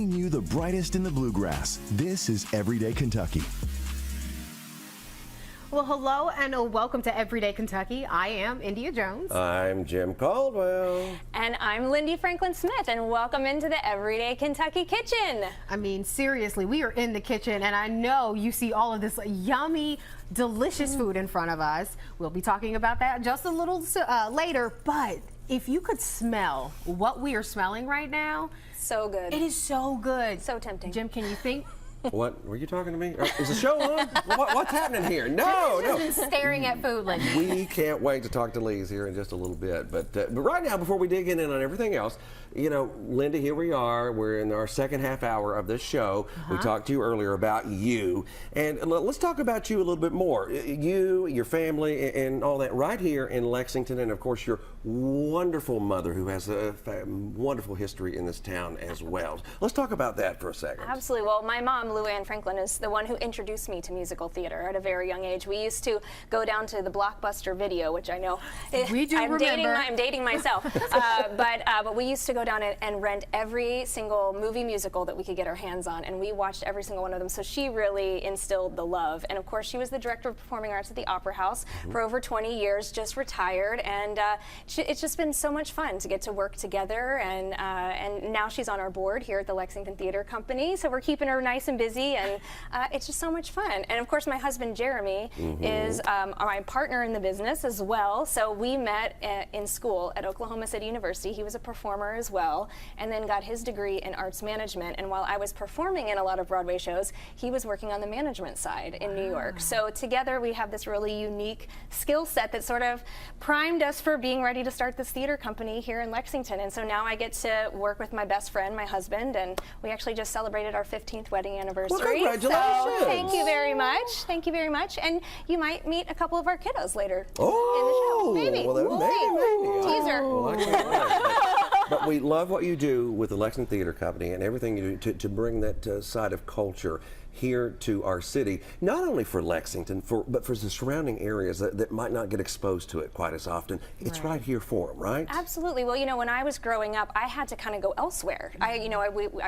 You the brightest in the bluegrass. This is Everyday Kentucky. Well, hello and welcome to Everyday Kentucky. I am India Jones. I'm Jim Caldwell. And I'm Lyndy Franklin Smith, and welcome into the Everyday Kentucky Kitchen. I mean, seriously, we are in the kitchen, and I know you see all of this yummy, delicious food in front of us. We'll be talking about that just a little later, but if you could smell what we are smelling right now, So good. it is so good. So tempting. Jim, can you think? What? Were you talking to me? Is the show on? What's happening here? No, no. Just staring at food like We can't wait to talk to Lise here in just a little bit. But right now, before we dig in on everything else, you know, Lyndy, here we are. We're in our second half hour of this show. We talked to you earlier about you. And let's talk about you a little bit more. You, your family, and all that right here in Lexington. And, of course, your wonderful mother who has a wonderful history in this town as well. Let's talk about that for a second. Absolutely. Well, my mom, Lou Ann Franklin, is the one who introduced me to musical theater at a very young age. We used to go down to the Blockbuster Video, which I know we do remember. I'm dating myself. But we used to go down and rent every single movie musical that we could get our hands on, and we watched every single one of them. So she really instilled the love. And of course, she was the director of performing arts at the Opera House for over 20 years, just retired, and it's just been so much fun to get to work together. And now she's on our board here at the Lexington Theater Company, so we're keeping her nice and busy, and it's just so much fun. And of course, my husband Jeremy is my partner in the business as well. So we met in school at Oklahoma City University. He was a performer as well, and then got his degree in arts management. And while I was performing in a lot of Broadway shows, he was working on the management side in New York. So together we have this really unique skill set that sort of primed us for being ready to start this theater company here in Lexington. And so now I get to work with my best friend, my husband, and we actually just celebrated our 15th wedding anniversary. Well, congratulations. So thank you very much. Thank you very much. And you might meet a couple of our kiddos later in the show. Maybe. Well, We'll maybe. see. Teaser. Well, I can't wait. But we love what you do with the Lexington Theater Company and everything you do to bring that side of culture here to our city, not only for Lexington, but for the surrounding areas that might not get exposed to it quite as often. It's right here for them, right? Absolutely. Well, you know, when I was growing up, I had to kind of go elsewhere. I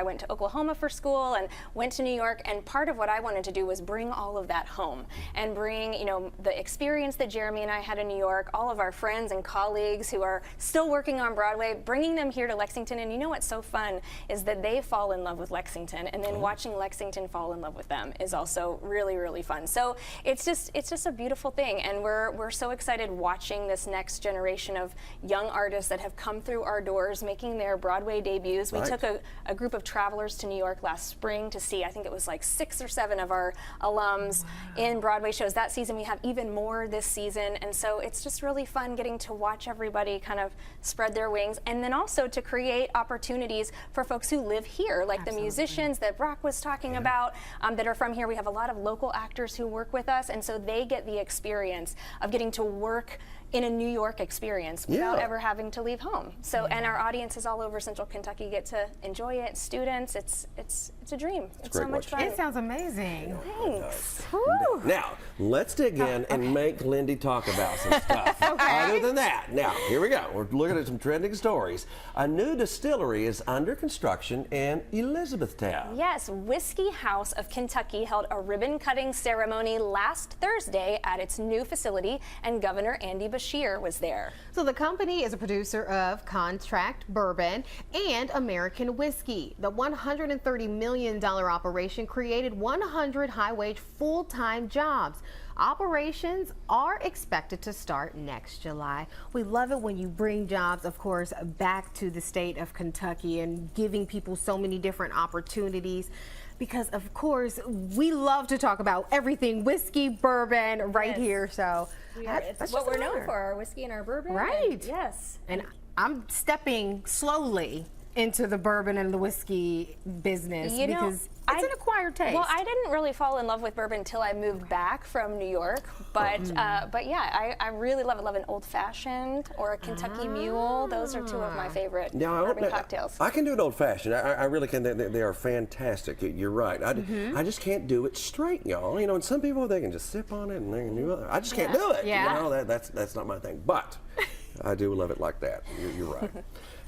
went to Oklahoma for school and went to New York, and part of what I wanted to do was bring all of that home and bring, you know, the experience that Jeremy and I had in New York, all of our friends and colleagues who are still working on Broadway, bringing them here to Lexington. And you know what's so fun is that they fall in love with Lexington, and then watching Lexington fall in love with them is also really, really fun. So it's just a beautiful thing, and we're so excited watching this next generation of young artists that have come through our doors making their Broadway debuts. We took a group of travelers to New York last spring to see, I think it was like 6 or 7 of our alums in Broadway shows that season. We have even more this season, and so it's just really fun getting to watch everybody kind of spread their wings, and then also to create opportunities for folks who live here, like the musicians that Brock was talking about, that are from here. We have a lot of local actors who work with us, and so they get the experience of getting to work in a New York experience without ever having to leave home. So, and our audiences all over Central Kentucky get to enjoy it. Students, it's a dream. It's so much fun. it sounds amazing. Thanks. Now, let's dig in and make Lyndy talk about some stuff. Other than that, now, here we go. We're looking at some trending stories. A new distillery is under construction in Elizabethtown. Yes, Whiskey House of Kentucky held a ribbon-cutting ceremony last Thursday at its new facility, and Governor Andy Bashir was there. So the company is a producer of contract bourbon and American whiskey. The $130 million operation created 100 high-wage full-time jobs. Operations are expected to start next July. We love it when you bring jobs, of course, back to the state of Kentucky and giving people so many different opportunities. Because of course we love to talk about everything whiskey, bourbon right here. So That's what we're known for, our whiskey and our bourbon. Right. And yes. And I'm stepping slowly into the bourbon and the whiskey business because it's an acquired taste. Well, I didn't really fall in love with bourbon until I moved back from New York, but yeah, I really love it. Love an old fashioned or a Kentucky Mule. Those are 2 of my favorite bourbon cocktails. I can do an old fashioned. I really can. They are fantastic. You're right. I just can't do it straight, y'all. You know, and some people they can just sip on it and they can do it. I just can't do it. Yeah. You know, that's not my thing. But I do love it like that. You're right.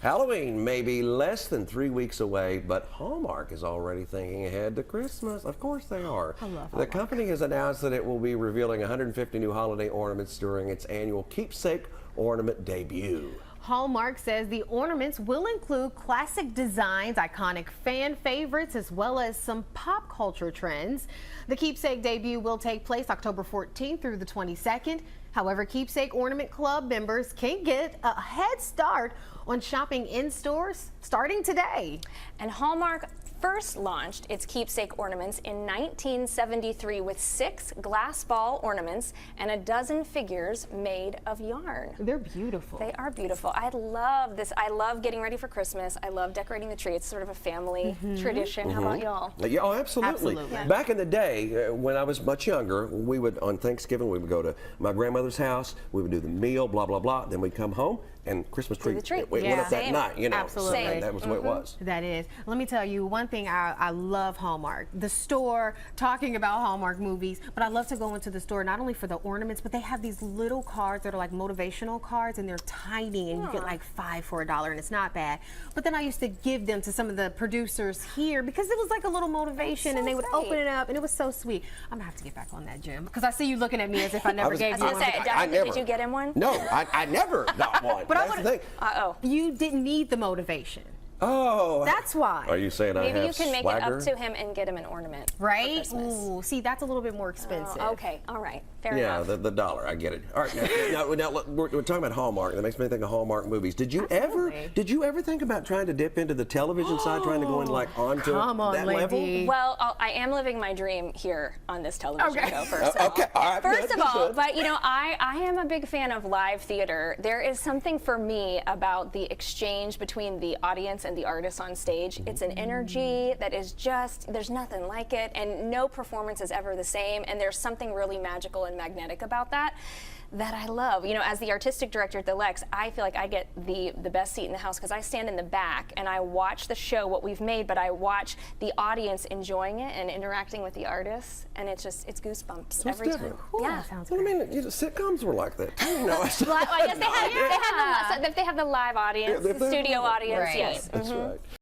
Halloween may be less than 3 weeks away, but Hallmark is already thinking ahead to Christmas. Of course they are. I love The Hallmark. company has announced that it will be revealing 150 new holiday ornaments during its annual Keepsake ornament debut. Hallmark says the ornaments will include classic designs, iconic fan favorites, as well as some pop culture trends. The Keepsake debut will take place October 14th through the 22nd. However, Keepsake Ornament Club members can get a head start on shopping in stores starting today. And Hallmark first launched its keepsake ornaments in 1973 with 6 glass ball ornaments and a dozen figures made of yarn. They're beautiful. They are beautiful. I love this. I love getting ready for Christmas. I love decorating the tree. It's sort of a family tradition. How about y'all? Yeah, oh, absolutely. Absolutely. Yeah. Back in the day, when I was much younger, we would, on Thanksgiving, we would go to my grandmother's house, we would do the meal, blah, blah, blah, then we'd come home and Christmas tree, the tree. it went Yeah. up that Same. night, you know. Absolutely. So that was the way it was. That is. Let me tell you one thing. I love Hallmark. The store, talking about Hallmark movies, but I love to go into the store not only for the ornaments, but they have these little cards that are like motivational cards, and they're tiny, and you get like 5 for $1, and it's not bad. But then I used to give them to some of the producers here because it was like a little motivation, and they would open it up, and it was so sweet. I'm gonna have to get back on that, Jim, because I see you looking at me as if I never gave you I was one. gonna say, I never. did you get him one? No, I never got one. But I That's the wanna- thing. Uh-oh. You didn't need the motivation. Oh. That's why. Are you saying I Maybe have you can make swagger? it up to him and get him an ornament. for Right? Christmas. Ooh, see, that's a little bit more expensive. Oh, okay, all right, fair Yeah, enough. the dollar. I get it. All right, now look, we're talking about Hallmark. That makes me think of Hallmark movies. Did you ever think about trying to dip into the television side, trying to go in like onto Come on, that level? Lyndy. Well, I am living my dream here on this television Okay. show, first of all. Okay, all right, First good, of all, good. but you know, I am a big fan of live theater. There is something for me about the exchange between the audience and the artist on stage. It's an energy that is just, there's nothing like it, and no performance is ever the same, and there's something really magical and magnetic about that I love. You know, as the artistic director at the Lex, I feel like I get the best seat in the house because I stand in the back and I watch the show, what we've made, but I watch the audience enjoying it and interacting with the artists, and it's goosebumps every different. time. Ooh, Yeah. that sounds Well, I great. mean, sitcoms were like that too. You know, Well, I guess they have the live audience, Yeah, the studio audience, Right. yes. that's right.